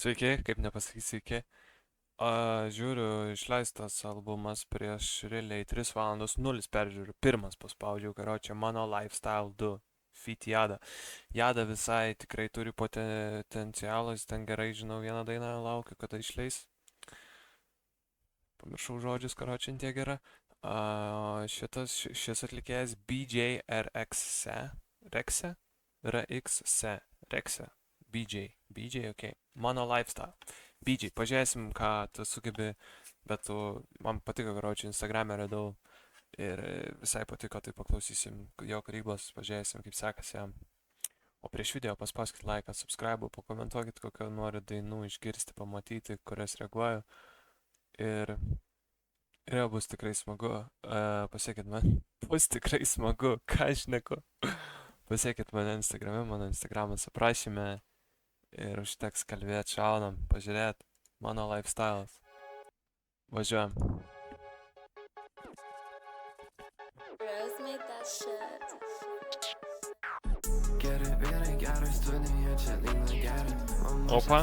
Sveiki, kaip nepasakysi sveiki. Žiūriu, išleistas albumas prieš realiai 3 valandos 0 peržiūrų. Pirmas paspaudžiau, karočią, Mano Lifestyle 2. Feat Jada. Jada visai tikrai turi potencialą, jis ten gerai žinau vieną dainą, laukiu, kada išleis. Pamiršau žodžius, karočią, tiek gera. Šis atlikėjas BJ RXC. Rexe? RXC. Rexe. BJ, ok. Mano Lifestyle. BJ, pažiūrėsim, ką tu sugebi, bet man patiko, karočią, Instagram'e radau ir visai patiko, tai paklausysim jo kūrybos, pažiūrėsim, kaip sekasi jam. O prieš video paspauskit laiką, subscribe, pakomentuokit, kokio nori dainų išgirsti, pamatyti, kurias reaguoju. Ir jau bus tikrai smagu. Pasiekit man. Bus tikrai smagu, ką aš šneku. Pasiekit mane Instagram'e, mano Instagramas aprašyme. Ir užteks kalbėt, šaunam, pažiūrėt. Mano Lifestyles. Važiuojam. Opa.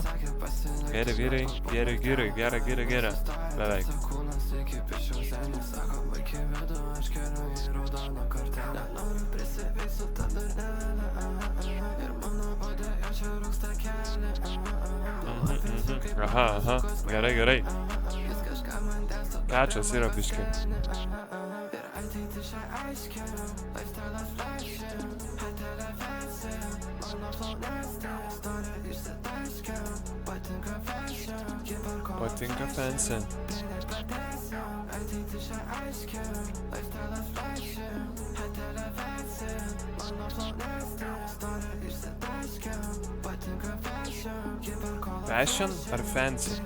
Geri vyrai, gera. Beveik. Aha, gerai. Kečas yra biški. Patinka fancy. Fashion ar fancy?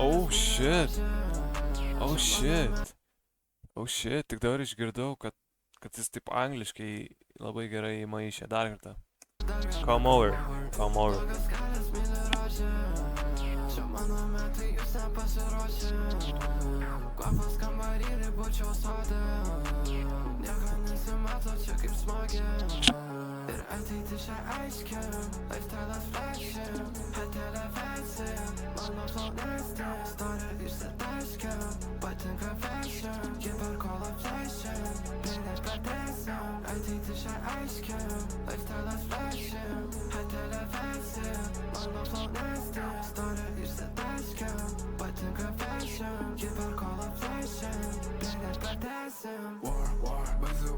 Oh shit, tik dabar išgirdau, kad jis taip angliškai labai gerai įmaišė dar kartą. Come over.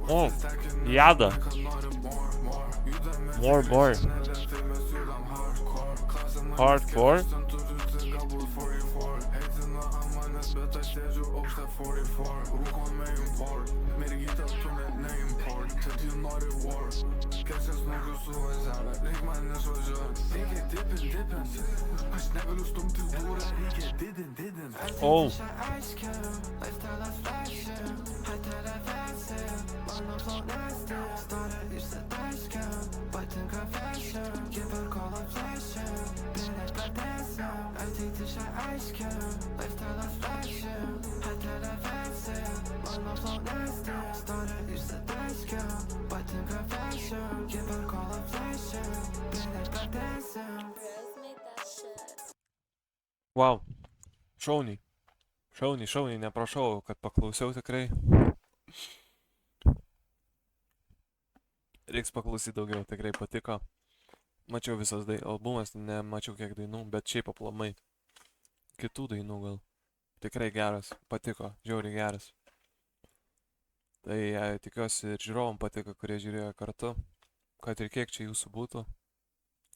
Oh, Jada. More. Hardcore. Oh. Wow. Šauniai, neprašau, kad paklausiau tikrai. Reiks paklausyti daugiau, tikrai patiko. Mačiau visas albumas, nemačiau kiek dainų, bet šiaip aplamai. Kitų dainų gal. Tikrai geras, patiko, žiauriai geras. Tai tikiuosi ir žiūrovom patiko, kurie žiūrėjo kartu. Kad ir kiek čia jūsų būtų.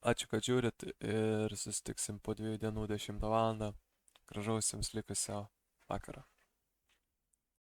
Ačiū, kad žiūrit ir susitiksim po 2 dienų 10 valandą. Gražaus jums likusio vakaro.